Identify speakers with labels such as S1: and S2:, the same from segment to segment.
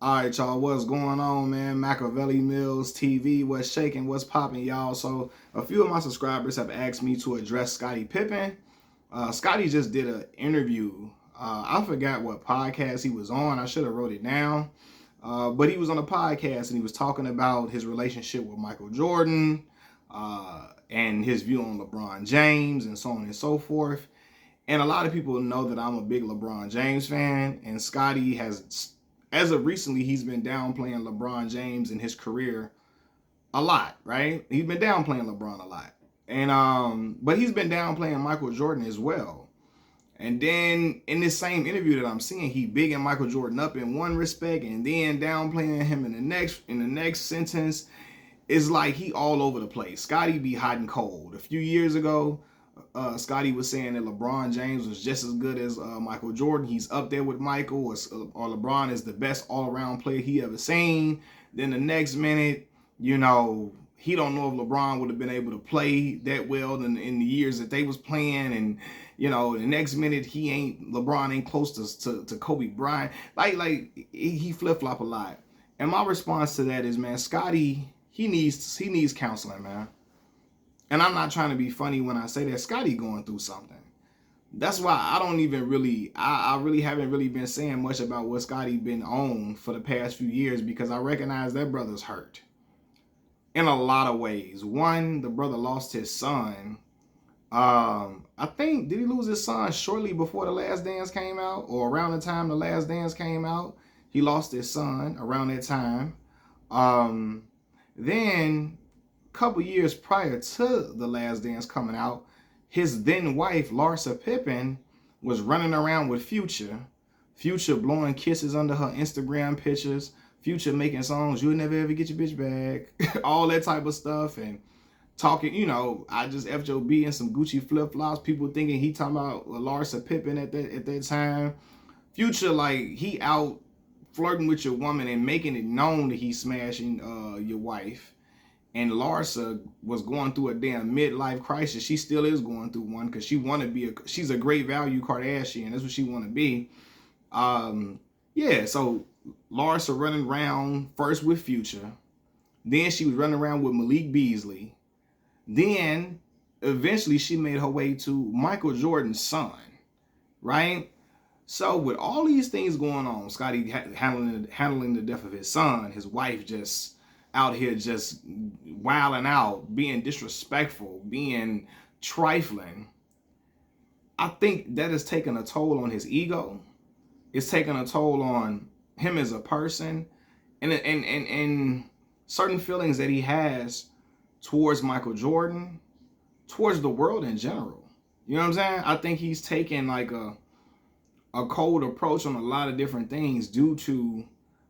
S1: All right, y'all, what's going on, man? Machiavelli Mills TV, what's shaking, what's popping, y'all? So, a few of my subscribers have asked me to address Scottie Pippen. Scottie just did an interview. I forgot what podcast he was on. I should have wrote it down. But he was on a podcast and he was talking about his relationship with Michael Jordan and his view on LeBron James and so on and so forth. And a lot of people know that I'm a big LeBron James fan, and Scottie has, as of recently, he's been downplaying LeBron James in his career a lot, right? He's been downplaying LeBron a lot, and but he's been downplaying Michael Jordan as well. And then in this same interview that I'm seeing, he bigging Michael Jordan up in one respect, and then downplaying him in the next sentence. It's like he all over the place. Scottie be hot and cold. A few years ago, Scottie was saying that LeBron James was just as good as Michael Jordan. He's up there with Michael, or LeBron is the best all-around player he ever seen. Then the next minute, he don't know if LeBron would have been able to play that well in the years that they was playing. And the next minute LeBron ain't close to Kobe Bryant. Like he flip flop a lot. And my response to that is, man, Scottie, he needs counseling, man. And I'm not trying to be funny when I say that. Scottie going through something. That's why I don't even really, I really haven't really been saying much about what Scottie been on for the past few years, because I recognize that brother's hurt in a lot of ways. One, the brother lost his son. I think, did he lose his son shortly before The Last Dance came out, or around the time The Last Dance came out? He lost his son around that time. Then couple years prior to The Last Dance coming out, his then wife, Larsa Pippen, was running around with Future. Future blowing kisses under her Instagram pictures. Future making songs, "You'll never ever get your bitch back." All that type of stuff. And talking, I just FJB and some Gucci flip-flops. People thinking he talking about Larsa Pippen at that time. Future, like, he out flirting with your woman and making it known that he's smashing your wife. And Larsa was going through a damn midlife crisis. She still is going through one, because she's a great value Kardashian. That's what she want to be. So Larsa running around first with Future. Then she was running around with Malik Beasley. Then eventually she made her way to Michael Jordan's son, right? So with all these things going on, Scottie handling the death of his son, his wife just out here just wilding out, being disrespectful, being trifling. I think that has taken a toll on his ego. It's taken a toll on him as a person, and certain feelings that he has towards Michael Jordan, towards the world in general. You know what I'm saying? I think he's taken like a cold approach on a lot of different things due to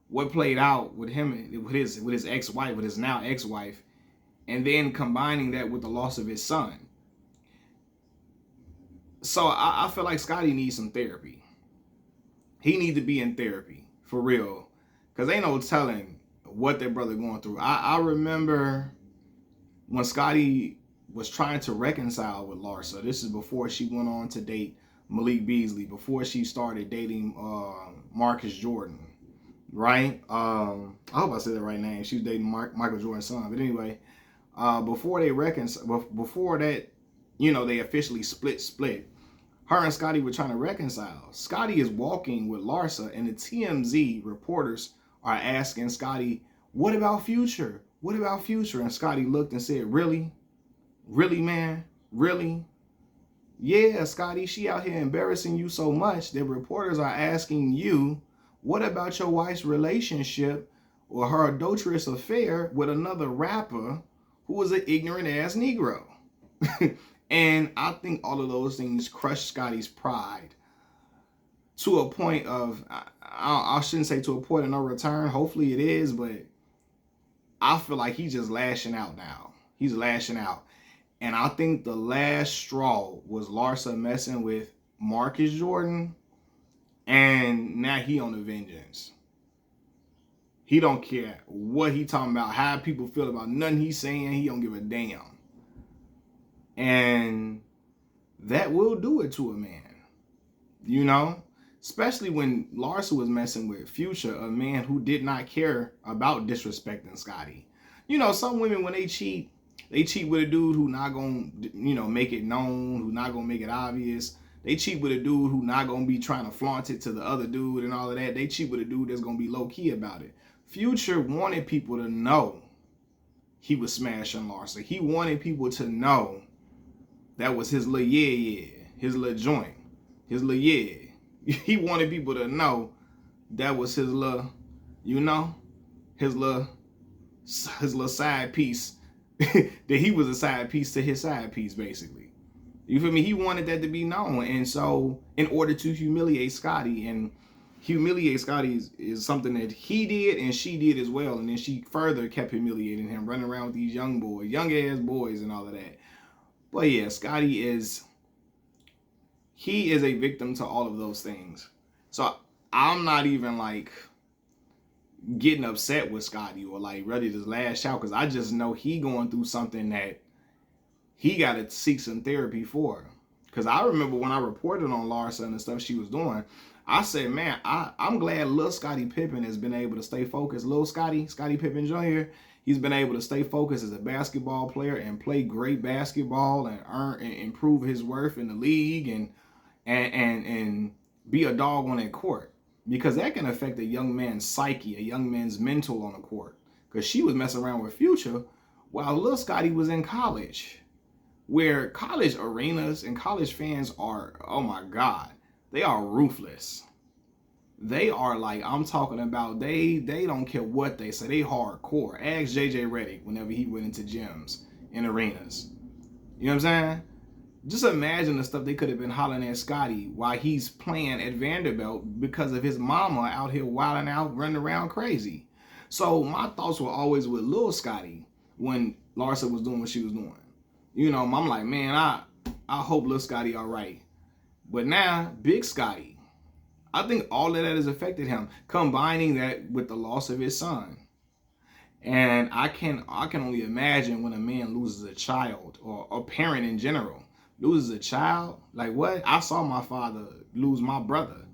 S1: what played out with him, with his ex-wife, with his now ex-wife, and then combining that with the loss of his son. So I feel like Scottie needs some therapy. He needs to be in therapy for real, because ain't no telling what that brother going through. I remember when Scottie was trying to reconcile with Larsa. This is before she went on to date Malik Beasley, before she started dating Marcus Jordan. Right? I hope I said the right name. She was dating Michael Jordan's son. But anyway, before that, they officially split. Her and Scottie were trying to reconcile. Scottie is walking with Larsa, and the TMZ reporters are asking Scottie, "What about Future? What about Future?" And Scottie looked and said, "Really? Really, man? Really? Yeah, Scottie, she out here embarrassing you so much that reporters are asking you, what about your wife's relationship or her adulterous affair with another rapper who was an ignorant ass Negro?" And I think all of those things crushed Scottie's pride to a point of, I shouldn't say to a point of no return. Hopefully it is, but I feel like he's just lashing out now. He's lashing out. And I think the last straw was Larsa messing with Marcus Jordan, and now he on the vengeance. He don't care what he talking about, how people feel about nothing he's saying. He don't give a damn. And that will do it to a man. especially when Larsa was messing with Future, a man who did not care about disrespecting Scottie. You know, some women when they cheat with a dude who not gonna, make it known, who not gonna make it obvious. They cheat with a dude who not gonna be trying to flaunt it to the other dude and all of that. They cheat with a dude that's gonna be low key about it. Future wanted people to know he was smashing Larsa. He wanted people to know that was his little yeah, his little joint, his little yeah. He wanted people to know that was his little, his little side piece. That he was a side piece to his side piece, basically. You feel me? He wanted that to be known, and so in order to humiliate Scottie, and humiliate Scottie is something that he did and she did as well, and then she further kept humiliating him, running around with these young ass boys, and all of that. But yeah, Scottie is a victim to all of those things. So I'm not even like getting upset with Scottie or like ready to lash out, because I just know he going through something that he got to seek some therapy for. Because I remember when I reported on Larsa and the stuff she was doing, I said, man, I'm glad little Scottie Pippen has been able to stay focused. Little Scottie Pippen Jr., he's been able to stay focused as a basketball player and play great basketball and earn and improve his worth in the league and be a dog on that court. Because that can affect a young man's psyche, a young man's mental on the court. Because she was messing around with Future while little Scottie was in college, where college arenas and college fans are, oh my God, they are ruthless. They are like, I'm talking about, they don't care what they say. They hardcore. Ask JJ Redick whenever he went into gyms and arenas. You know what I'm saying? Just imagine the stuff they could have been hollering at Scottie while he's playing at Vanderbilt because of his mama out here wilding out, running around crazy. So my thoughts were always with little Scottie when Larsa was doing what she was doing. You know, I'm like, man, I hope little Scottie all right. But now, big Scottie, I think all of that has affected him, combining that with the loss of his son. And I can only imagine when a man loses a child, or a parent in general loses a child. Like, what? I saw my father lose my brother,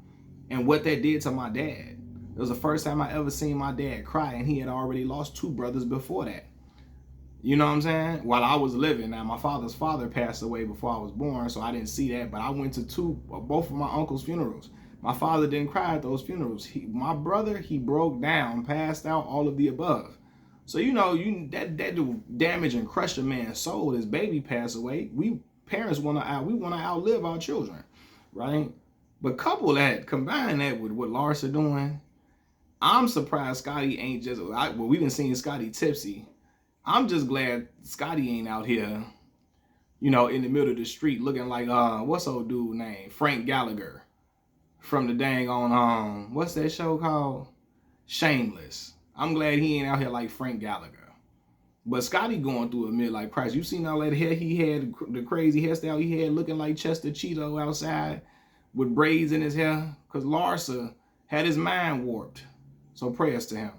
S1: and what that did to my dad. It was the first time I ever seen my dad cry, and he had already lost 2 brothers before that. You know what I'm saying? While I was living. Now, my father's father passed away before I was born, so I didn't see that, but I went to both of my uncle's funerals. My father didn't cry at those funerals. My brother, he broke down, passed out, all of the above. So, that damage and crush a man's soul. His baby passed away. We parents want to outlive our children, right? But combine that with what Larsa doing, I'm surprised Scottie ain't just, we've been seeing Scottie tipsy. I'm just glad Scottie ain't out here, in the middle of the street looking like, what's old dude name? Frank Gallagher from the dang on, what's that show called? Shameless. I'm glad he ain't out here like Frank Gallagher. But Scottie going through a midlife crisis. You seen all that hair he had, the crazy hairstyle he had, looking like Chester Cheeto outside with braids in his hair? Because Larsa had his mind warped. So prayers to him.